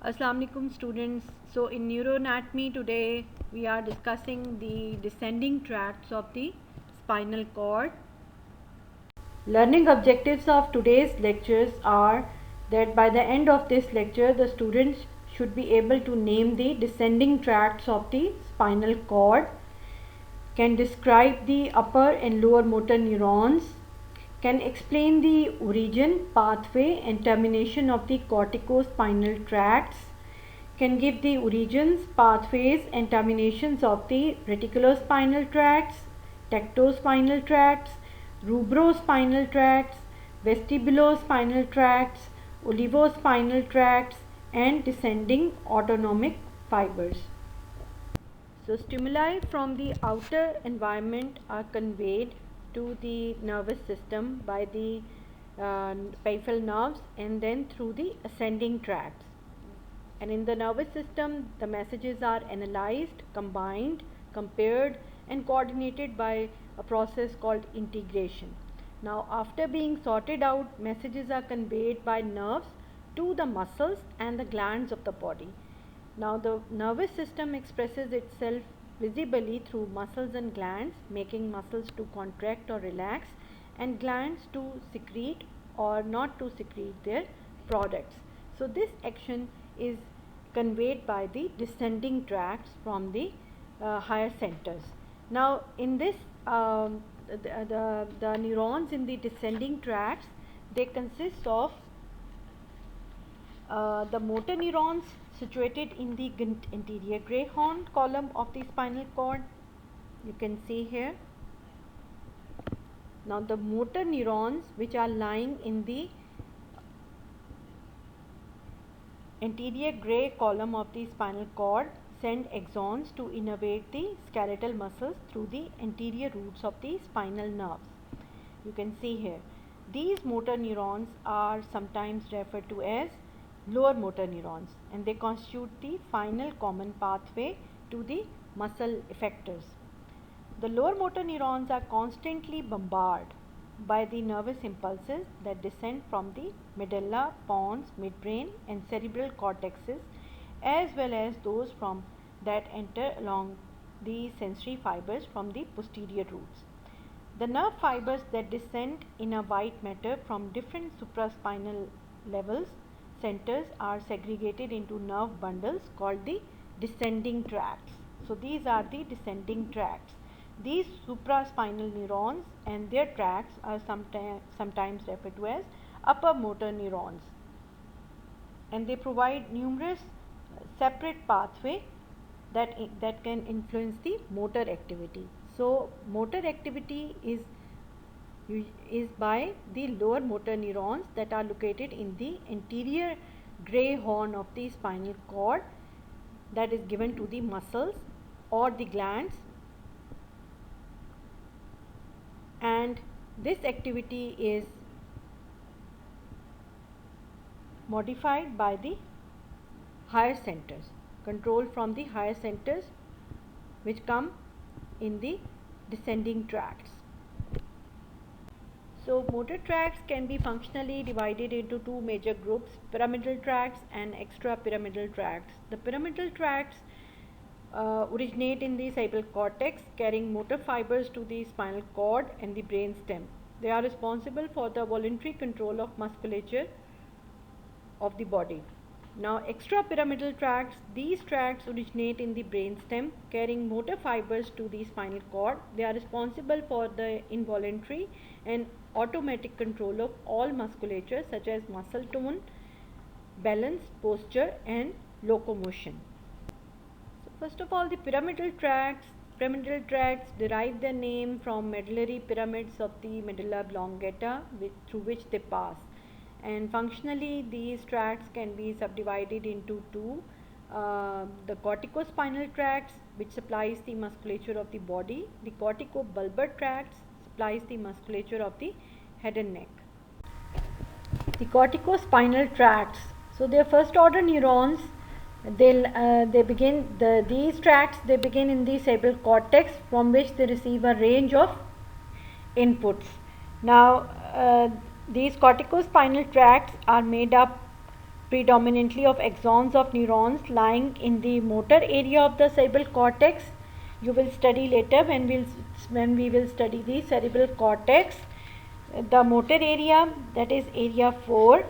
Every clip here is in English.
Assalamu alaikum students. So in neuroanatomy today we are discussing the descending tracts of the spinal cord. Learning objectives of today's lectures are that by the end of this lecture the students should be able to name the descending tracts of the spinal cord, can describe the upper and lower motor neurons, can explain the origin, pathway and termination of the corticospinal tracts, can give the origins, pathways and terminations of the reticulospinal tracts, tectospinal tracts, rubrospinal tracts, vestibulospinal tracts, olivospinal tracts and descending autonomic fibers. So stimuli from the outer environment are conveyed to the nervous system by the peripheral nerves and then through the ascending tracts. And in the nervous system, the messages are analyzed, combined, compared and coordinated by a process called integration. Now after being sorted out, messages are conveyed by nerves to the muscles and the glands of the body. Now the nervous system expresses itself visibly through muscles and glands, making muscles to contract or relax and glands to secrete or not to secrete their products. So this action is conveyed by the descending tracts from the higher centers. Now in this the neurons in the descending tracts, they consist of the motor neurons situated in the anterior gray horn column of the spinal cord. You can see here. Now the motor neurons which are lying in the anterior gray column of the spinal cord send axons to innervate the skeletal muscles through the anterior roots of the spinal nerves. You can see here. These motor neurons are sometimes referred to as lower motor neurons and they constitute the final common pathway to the muscle effectors. The lower motor neurons are constantly bombarded by the nervous impulses that descend from the medulla, pons, midbrain and cerebral cortexes, as well as those from that enter along the sensory fibers from the posterior roots. The nerve fibers that descend in a white matter from different supraspinal levels centers are segregated into nerve bundles called the descending tracts. So these are the descending tracts. These supraspinal neurons and their tracts are sometimes referred to as upper motor neurons, and they provide numerous separate pathway that can influence the motor activity. So motor activity is by the lower motor neurons that are located in the anterior gray horn of the spinal cord, that is given to the muscles or the glands, and this activity is modified by the higher centers, controlled from the higher centers which come in the descending tracts. So motor tracts can be functionally divided into two major groups, pyramidal tracts and extrapyramidal tracts. The pyramidal tracts originate in the cerebral cortex, carrying motor fibers to the spinal cord and the brain stem. They are responsible for the voluntary control of musculature of the body. Now extrapyramidal tracts, these tracts originate in the brain stem, carrying motor fibers to the spinal cord. They are responsible for the involuntary and automatic control of all musculature such as muscle tone, balance, posture and locomotion. First of all, the pyramidal tracts derive their name from medullary pyramids of the medulla oblongata through which they pass. And functionally, these tracts can be subdivided into two. The corticospinal tracts, which supplies the musculature of the body. The corticobulbar tracts supplies the musculature of the head and neck. The corticospinal tracts. So they are first order neurons. These tracts begin in the cerebral cortex, from which they receive a range of inputs. Now these corticospinal tracts are made up predominantly of axons of neurons lying in the motor area of the cerebral cortex. You will study later when we will study the cerebral cortex. The motor area, that is area 4.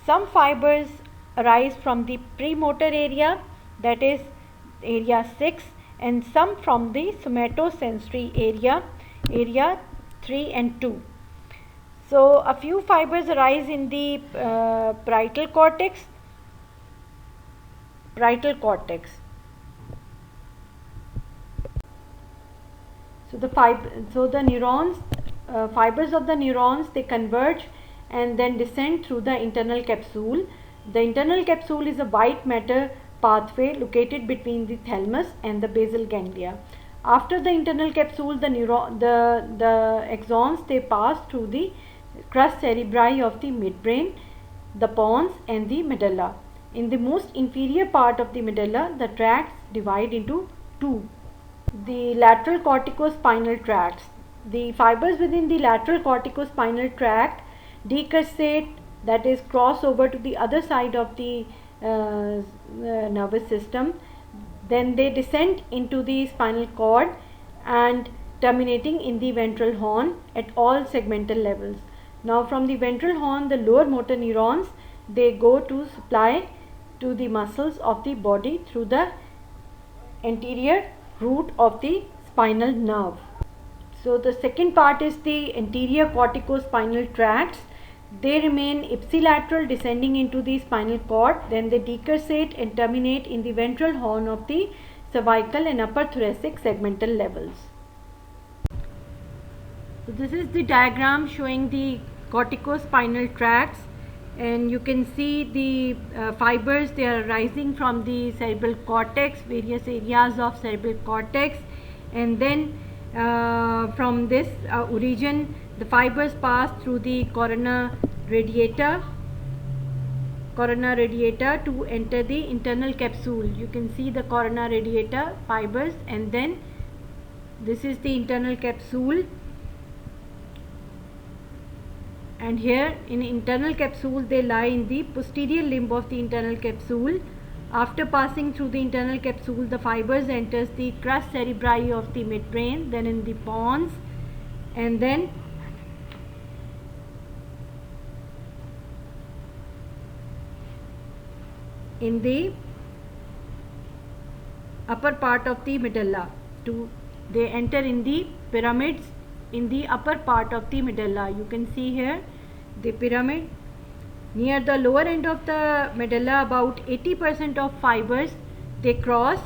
Some fibers arise from the premotor area, that is area 6, and some from the somatosensory area, area 3 and 2. So a few fibers arise in the parietal cortex. So the neurons, fibers of the neurons, they converge and then descend through the internal capsule. The internal capsule is a white matter pathway located between the thalamus and the basal ganglia. After the internal capsule, the axons, they pass through the crus cerebri of the midbrain, the pons and the medulla. In the most inferior part of the medulla, the tracts divide into two. The lateral corticospinal tracts. The fibers within the lateral corticospinal tract decursate, that is cross over to the other side of the nervous system. Then they descend into the spinal cord and terminating in the ventral horn at all segmental levels. Now from the ventral horn, the lower motor neurons, they go to supply to the muscles of the body through the anterior root of the spinal nerve. So the second part is the anterior corticospinal tracts. They remain ipsilateral, descending into the spinal cord. Then they decursate and terminate in the ventral horn of the cervical and upper thoracic segmental levels. So this is the diagram showing the corticospinal tracts, and you can see the fibers, they are rising from the cerebral cortex, various areas of cerebral cortex, and then from this origin the fibers pass through the corona radiata to enter the internal capsule. You can see the corona radiata fibers, and then this is the internal capsule, and here in internal capsule they lie in the posterior limb of the internal capsule. After passing through the internal capsule, the fibers enters the crus cerebri of the midbrain, then in the pons, and then in the upper part of the medulla. They enter in the pyramids in the upper part of the medulla. You can see here the pyramid. Near the lower end of the medulla, about 80% of fibers, they cross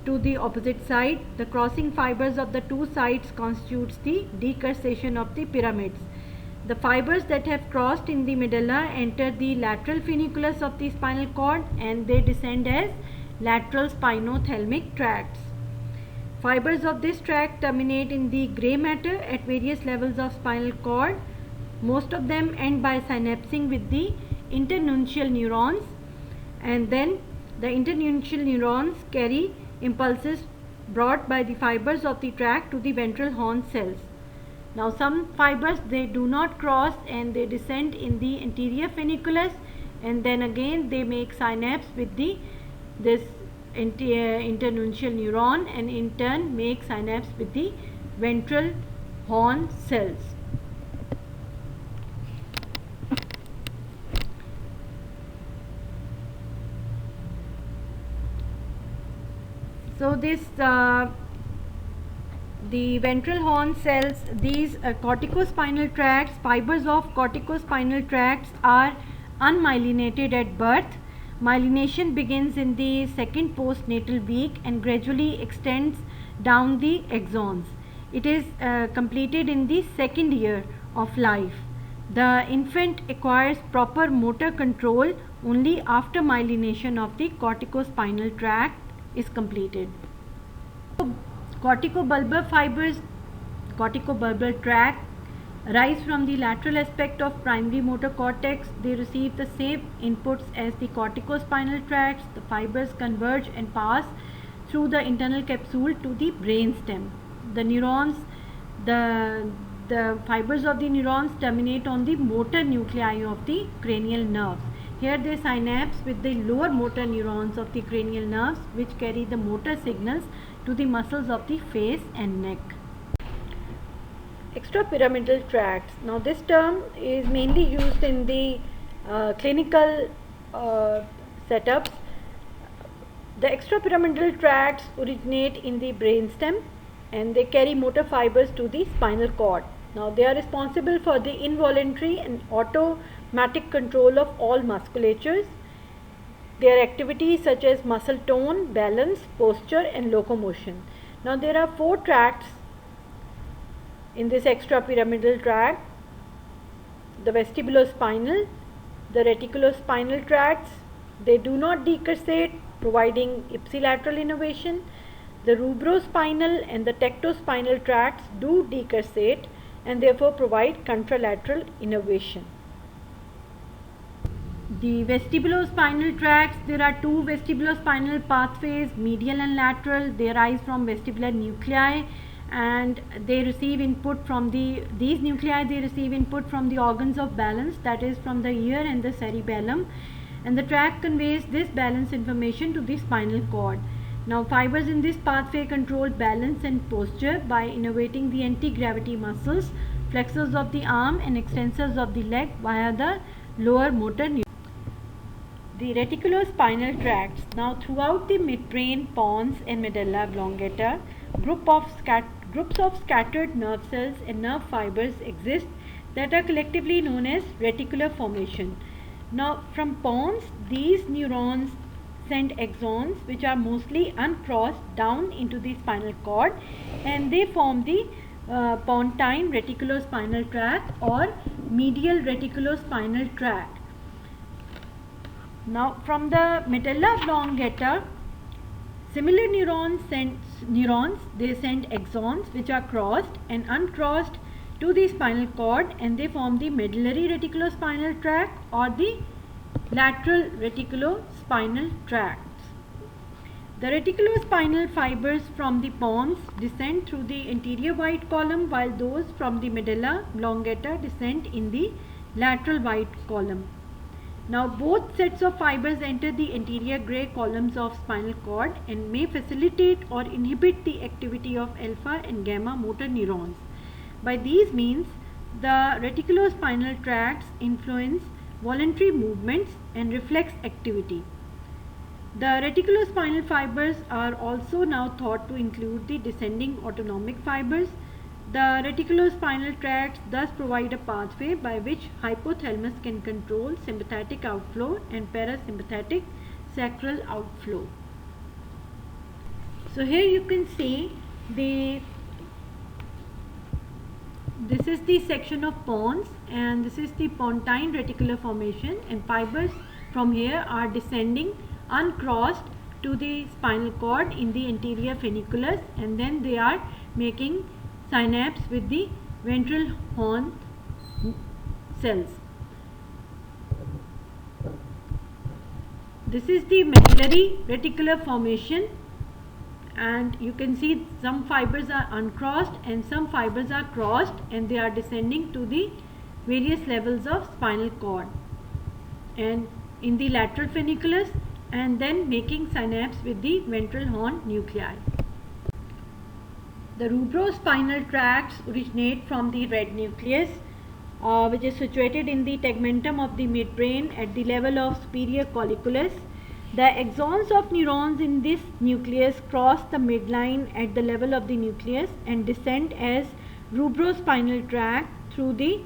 to the opposite side. The crossing fibers of the two sides constitutes the decursation of the pyramids. The fibers that have crossed in the medulla enter the lateral funiculus of the spinal cord, and they descend as lateral spinothalamic tracts. Fibers of this tract terminate in the grey matter at various levels of spinal cord. Most of them end by synapsing with the internuncial neurons, and then the internuncial neurons carry impulses brought by the fibers of the tract to the ventral horn cells. Now some fibers, they do not cross and they descend in the anterior funiculus, and then again they make synapse with this internuncial neuron, and in turn make synapse with the ventral horn cells. So this the ventral horn cells, these corticospinal tracts, fibers of corticospinal tracts are unmyelinated at birth. Myelination begins in the second postnatal week and gradually extends down the axons. It is completed in the second year of life. The infant acquires proper motor control only after myelination of the corticospinal tract is completed. Corticobulbar fibers, corticobulbar tract, arise from the lateral aspect of primary motor cortex. They receive the same inputs as the corticospinal tracts. The fibers converge and pass through the internal capsule to the brain stem. The neurons, the fibers of the neurons terminate on the motor nuclei of the cranial nerves. Here they synapse with the lower motor neurons of the cranial nerves, which carry the motor signals to the muscles of the face and neck. Extrapyramidal tracts. Now this term is mainly used in the clinical setups. The extrapyramidal tracts originate in the brainstem and they carry motor fibers to the spinal cord. Now they are responsible for the involuntary and automatic control of all musculatures. Their activities such as muscle tone, balance, posture and locomotion. Now there are 4 tracts in this extrapyramidal tract: the vestibulospinal, the reticulospinal tracts. They do not decursate, providing ipsilateral innervation. The rubrospinal and the tectospinal tracts do decursate and therefore provide contralateral innervation. The vestibulospinal tracts, there are 2 vestibulospinal pathways, medial and lateral. They arise from vestibular nuclei and they receive input from these nuclei receive input from the organs of balance, that is from the ear and the cerebellum, and the tract conveys this balance information to the spinal cord. Now fibers in this pathway control balance and posture by innervating the anti-gravity muscles, flexors of the arm and extensors of the leg via the lower motor neurons. The reticulospinal tracts. Now throughout the midbrain, pons and medulla oblongata, groups of scattered nerve cells and nerve fibers exist that are collectively known as reticular formation. Now from pons, these neurons send axons which are mostly uncrossed down into the spinal cord and they form the pontine reticulospinal tract or medial reticulospinal tract. Now from the medulla oblongata, similar neurons send axons which are crossed and uncrossed to the spinal cord and they form the medullary reticulospinal tract or the lateral reticulospinal tracts. The reticulospinal fibers from the pons descend through the anterior white column, while those from the medulla oblongata descend in the lateral white column. Now both sets of fibers enter the anterior grey columns of spinal cord and may facilitate or inhibit the activity of alpha and gamma motor neurons. By these means, the reticulospinal tracts influence voluntary movements and reflex activity. The reticulospinal fibers are also now thought to include the descending autonomic fibers. The reticulospinal tracts thus provide a pathway by which hypothalamus can control sympathetic outflow and parasympathetic sacral outflow. So here you can see this is the section of pons and this is the pontine reticular formation, and fibers from here are descending uncrossed to the spinal cord in the anterior funiculus and then they are making synapse with the ventral horn cells. This is the medullary reticular formation and you can see some fibers are uncrossed and some fibers are crossed and they are descending to the various levels of spinal cord and in the lateral funiculus and then making synapse with the ventral horn nuclei. The rubrospinal tracts originate from the red nucleus which is situated in the tegmentum of the midbrain at the level of superior colliculus. The axons of neurons in this nucleus cross the midline at the level of the nucleus and descend as rubrospinal tract through the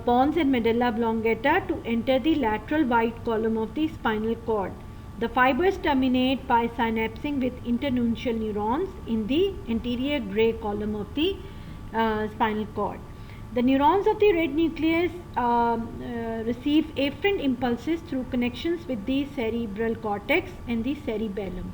pons and medulla oblongata to enter the lateral white column of the spinal cord. The fibers terminate by synapsing with internuncial neurons in the anterior grey column of the spinal cord. The neurons of the red nucleus receive afferent impulses through connections with the cerebral cortex and the cerebellum.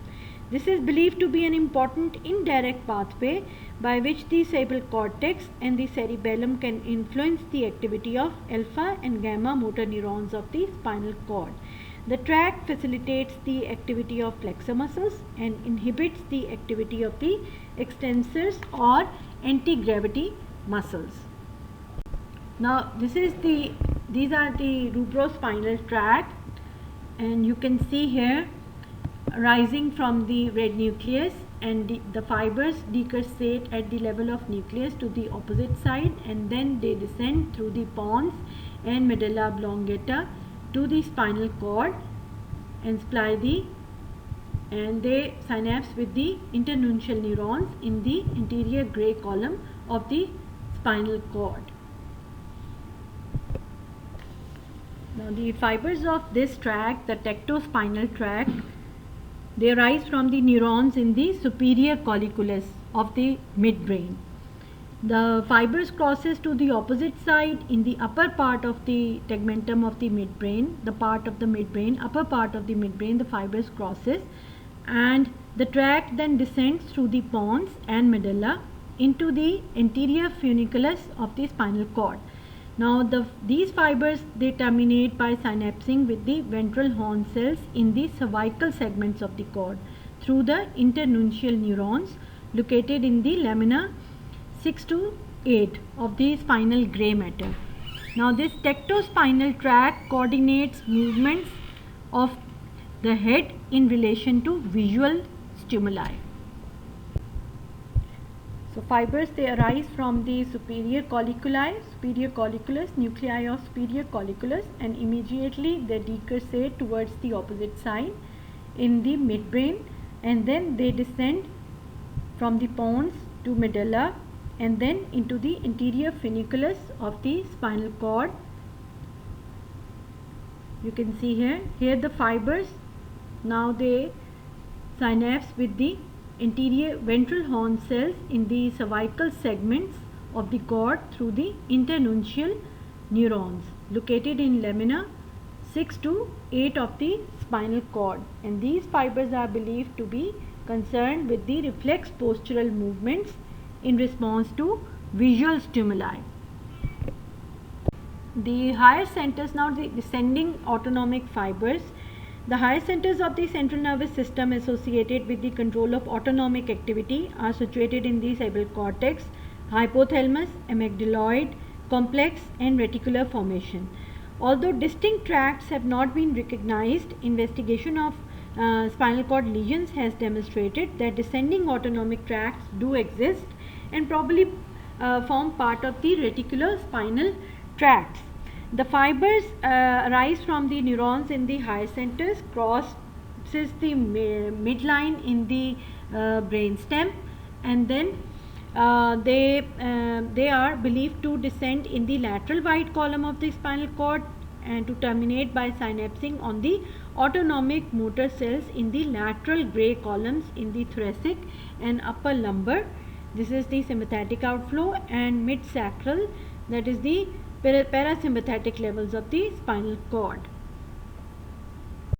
This is believed to be an important indirect pathway by which the cerebral cortex and the cerebellum can influence the activity of alpha and gamma motor neurons of the spinal cord. The tract facilitates the activity of flexor muscles and inhibits the activity of the extensors or anti-gravity muscles. Now these are the rubrospinal tract and you can see here rising from the red nucleus, and the fibers decursate at the level of nucleus to the opposite side, and then they descend through the pons and medulla oblongata to the spinal cord and they synapse with the internuncial neurons in the anterior gray column of the spinal cord. Now the fibers of this tract, the tectospinal tract, they arise from the neurons in the superior colliculus of the midbrain. The fibers crosses to the opposite side in the upper part of the tegmentum of the midbrain, the part of the midbrain, upper part of the midbrain, the fibers crosses, and the tract then descends through the pons and medulla into the anterior funiculus of the spinal cord. Now these fibers, they terminate by synapsing with the ventral horn cells in the cervical segments of the cord through the internuncial neurons located in the lamina 6 to 8 of the spinal gray matter. Now this tectospinal tract coordinates movements of the head in relation to visual stimuli. So fibers, they arise from the superior colliculus, nuclei of superior colliculus, and immediately they decursate towards the opposite side in the midbrain, and then they descend from the pons to medulla and then into the anterior funiculus of the spinal cord. You can see here the fibers, now they synapse with the anterior ventral horn cells in the cervical segments of the cord through the internuncial neurons located in lamina 6 to 8 of the spinal cord, and these fibers are believed to be concerned with the reflex postural movements in response to visual stimuli. The higher centers, now the descending autonomic fibers. The higher centers of the central nervous system associated with the control of autonomic activity are situated in the cerebral cortex, hypothalamus, amygdaloid complex, and reticular formation. Although distinct tracts have not been recognized, investigation of spinal cord lesions has demonstrated that descending autonomic tracts do exist and probably form part of the reticular spinal tracts. The fibers arise from the neurons in the higher centers, crosses the midline in the brainstem, and then they are believed to descend in the lateral white column of the spinal cord and to terminate by synapsing on the autonomic motor cells in the lateral gray columns in the thoracic and upper lumbar. This is the sympathetic outflow, and mid sacral, that is the parasympathetic levels of the spinal cord.